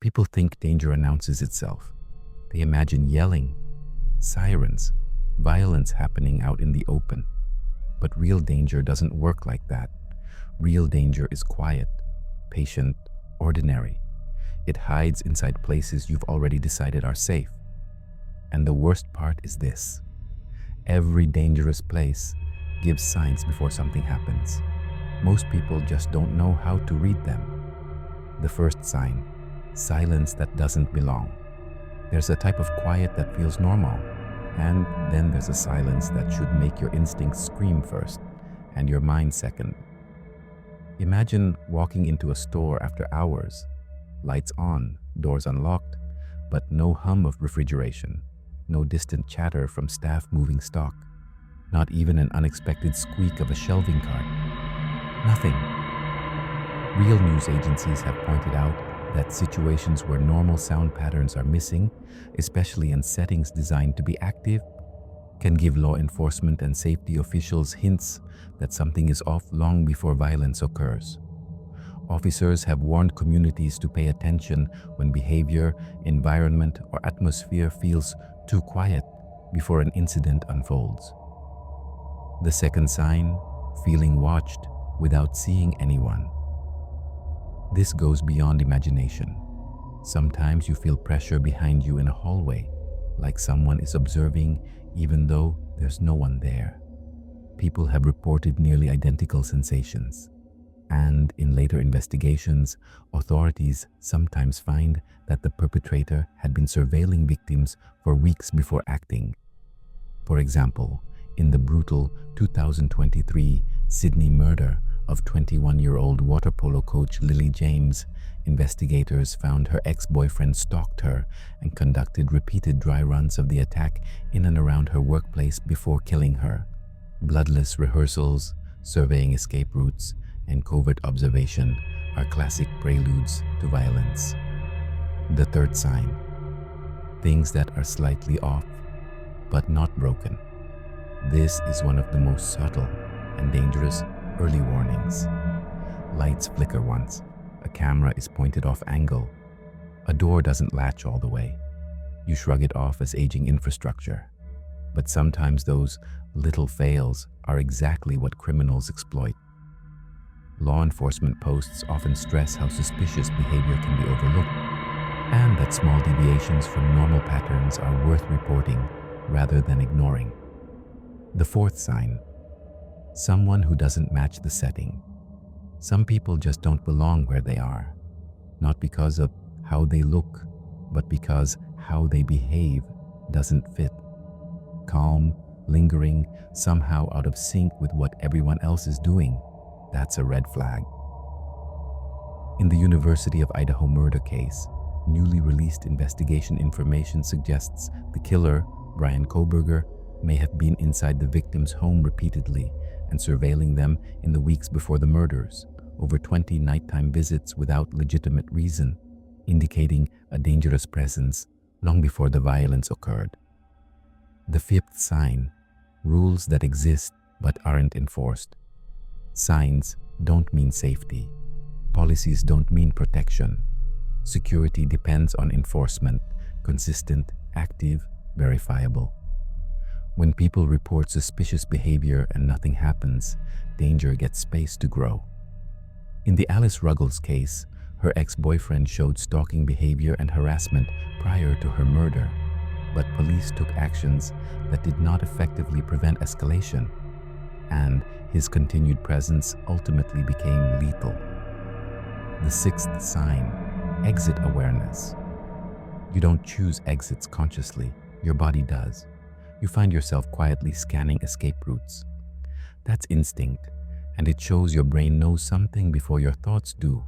People think danger announces itself. They imagine yelling, sirens, violence happening out in the open. But real danger doesn't work like that. Real danger is quiet, patient, ordinary. It hides inside places you've already decided are safe. And the worst part is this: every dangerous place gives signs before something happens. Most people just don't know how to read them. The first sign: silence that doesn't belong. There's a type of quiet that feels normal, and then there's a silence that should make your instincts scream first and your mind second. Imagine walking into a store after hours, lights on, doors unlocked, but no hum of refrigeration, no distant chatter from staff moving stock, not even an unexpected squeak of a shelving cart. Nothing. Real news agencies have pointed out that situations where normal sound patterns are missing, especially in settings designed to be active, can give law enforcement and safety officials hints that something is off long before violence occurs. Officers have warned communities to pay attention when behavior, environment, or atmosphere feels too quiet before an incident unfolds. The second sign: feeling watched without seeing anyone. This goes beyond imagination. Sometimes you feel pressure behind you in a hallway, like someone is observing even though there's no one there. People have reported nearly identical sensations. And in later investigations, authorities sometimes find that the perpetrator had been surveilling victims for weeks before acting. For example, in the brutal 2023 Sydney murder of 21-year-old water polo coach Lily James, investigators found her ex-boyfriend stalked her and conducted repeated dry runs of the attack in and around her workplace before killing her. Bloodless rehearsals, surveying escape routes, and covert observation are classic preludes to violence. The third sign: things that are slightly off, but not broken. This is one of the most subtle and dangerous early warnings. Lights flicker once, a camera is pointed off angle, a door doesn't latch all the way. You shrug it off as aging infrastructure. But sometimes those little fails are exactly what criminals exploit. Law enforcement posts often stress how suspicious behavior can be overlooked, and that small deviations from normal patterns are worth reporting rather than ignoring. The fourth sign: someone who doesn't match the setting. Some people just don't belong where they are, not because of how they look, but because how they behave doesn't fit. Calm, lingering, somehow out of sync with what everyone else is doing, that's a red flag. In the University of Idaho murder case, newly released investigation information suggests the killer, Brian Koberger, may have been inside the victim's home repeatedly and surveilling them in the weeks before the murders, over 20 nighttime visits without legitimate reason, indicating a dangerous presence long before the violence occurred. The fifth sign: rules that exist but aren't enforced. Signs don't mean safety. Policies don't mean protection. Security depends on enforcement, consistent, active, verifiable. When people report suspicious behavior and nothing happens, danger gets space to grow. In the Alice Ruggles case, her ex-boyfriend showed stalking behavior and harassment prior to her murder, but police took actions that did not effectively prevent escalation, and his continued presence ultimately became lethal. The sixth sign: exit awareness. You don't choose exits consciously, your body does. You find yourself quietly scanning escape routes. That's instinct, and it shows your brain knows something before your thoughts do.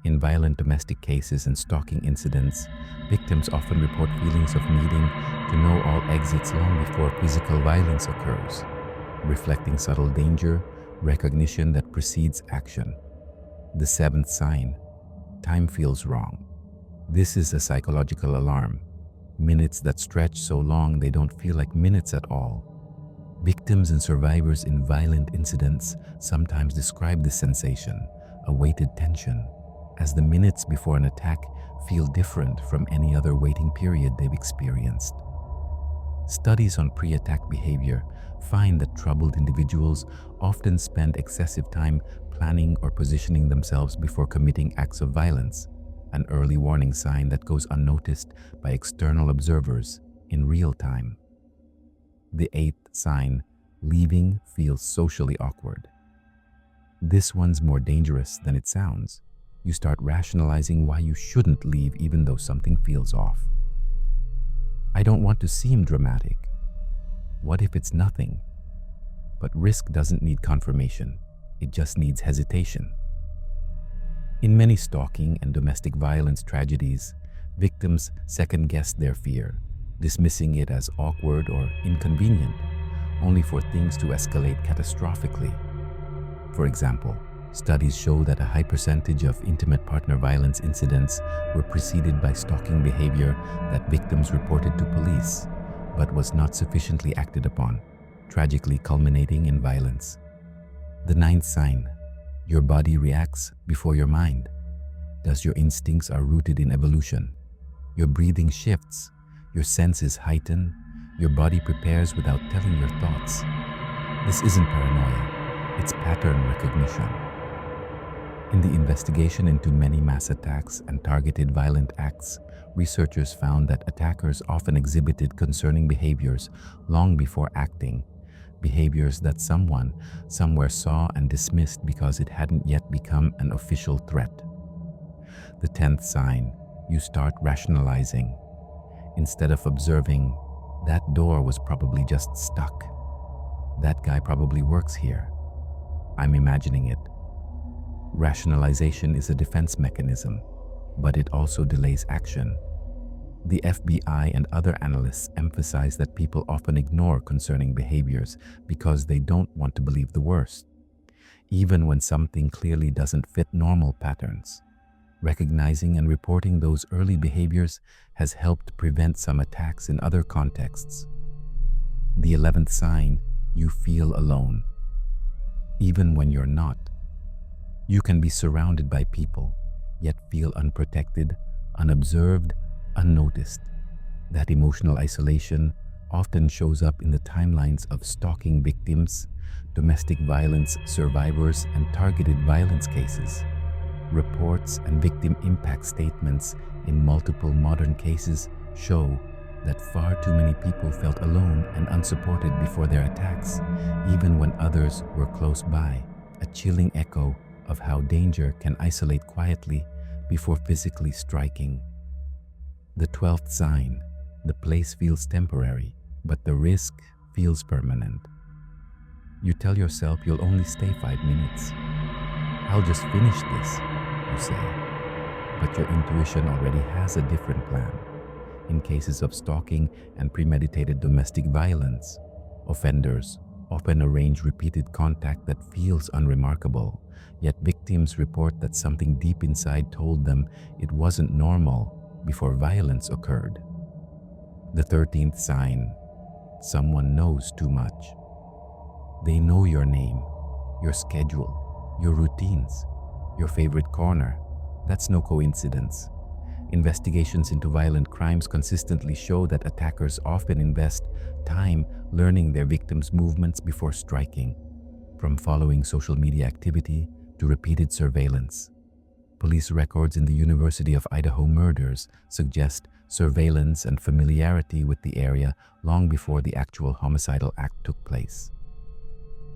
In violent domestic cases and stalking incidents, victims often report feelings of needing to know all exits long before physical violence occurs, reflecting subtle danger, recognition that precedes action. The seventh sign: time feels wrong. This is a psychological alarm. Minutes that stretch so long they don't feel like minutes at all. Victims and survivors in violent incidents sometimes describe this sensation, a weighted tension, as the minutes before an attack feel different from any other waiting period they've experienced. Studies on pre-attack behavior find that troubled individuals often spend excessive time planning or positioning themselves before committing acts of violence, an early warning sign that goes unnoticed by external observers in real time. The eighth sign, leaving feels socially awkward. This one's more dangerous than it sounds. You start rationalizing why you shouldn't leave even though something feels off. I don't want to seem dramatic. What if it's nothing? But risk doesn't need confirmation. It just needs hesitation. In many stalking and domestic violence tragedies, victims second-guess their fear, dismissing it as awkward or inconvenient, only for things to escalate catastrophically. For example, studies show that a high percentage of intimate partner violence incidents were preceded by stalking behavior that victims reported to police, but was not sufficiently acted upon, tragically culminating in violence. The ninth sign, your body reacts before your mind. Thus, your instincts are rooted in evolution. Your breathing shifts, your senses heighten, your body prepares without telling your thoughts. This isn't paranoia, it's pattern recognition. In the investigation into many mass attacks and targeted violent acts, researchers found that attackers often exhibited concerning behaviors long before acting, behaviors that someone somewhere saw and dismissed because it hadn't yet become an official threat. The 10th sign, you start rationalizing. Instead of observing, that door was probably just stuck. That guy probably works here. I'm imagining it. Rationalization is a defense mechanism, but it also delays action. The FBI and other analysts emphasize that people often ignore concerning behaviors because they don't want to believe the worst, even when something clearly doesn't fit normal patterns. Recognizing and reporting those early behaviors has helped prevent some attacks in other contexts. The 11th sign, you feel alone. Even when you're not. You can be surrounded by people, yet feel unprotected, unobserved, unnoticed. That emotional isolation often shows up in the timelines of stalking victims, domestic violence survivors, and targeted violence cases. Reports and victim impact statements in multiple modern cases show that far too many people felt alone and unsupported before their attacks, even when others were close by, a chilling echo of how danger can isolate quietly before physically striking. The 12th sign, the place feels temporary, but the risk feels permanent. You tell yourself you'll only stay 5 minutes. I'll just finish this, you say. But your intuition already has a different plan. In cases of stalking and premeditated domestic violence, offenders often arrange repeated contact that feels unremarkable, yet victims report that something deep inside told them it wasn't normal before violence occurred. The 13th sign, someone knows too much. They know your name, your schedule, your routines, your favorite corner. That's no coincidence. Investigations into violent crimes consistently show that attackers often invest time learning their victims' movements before striking, from following social media activity to repeated surveillance. Police records in the University of Idaho murders suggest surveillance and familiarity with the area long before the actual homicidal act took place.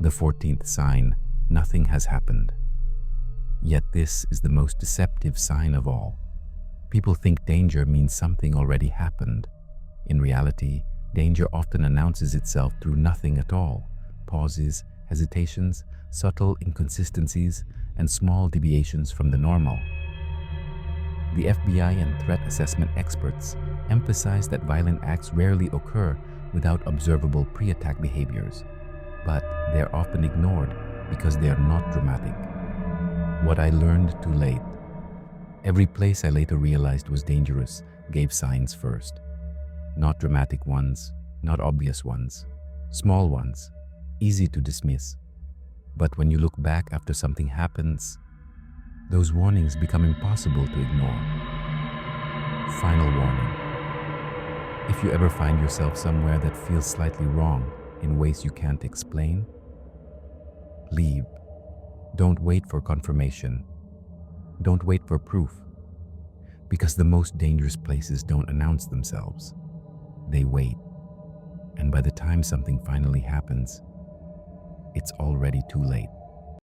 The 14th sign, nothing has happened. Yet this is the most deceptive sign of all. People think danger means something already happened. In reality, danger often announces itself through nothing at all: pauses, hesitations, subtle inconsistencies, and small deviations from the normal. The FBI and threat assessment experts emphasize that violent acts rarely occur without observable pre-attack behaviors, but they're often ignored because they are not dramatic. What I learned too late. Every place I later realized was dangerous gave signs first. Not dramatic ones, not obvious ones, small ones, easy to dismiss. But when you look back after something happens, those warnings become impossible to ignore. Final warning. If you ever find yourself somewhere that feels slightly wrong in ways you can't explain, leave. Don't wait for confirmation. Don't wait for proof. Because the most dangerous places don't announce themselves. They wait. And by the time something finally happens, it's already too late.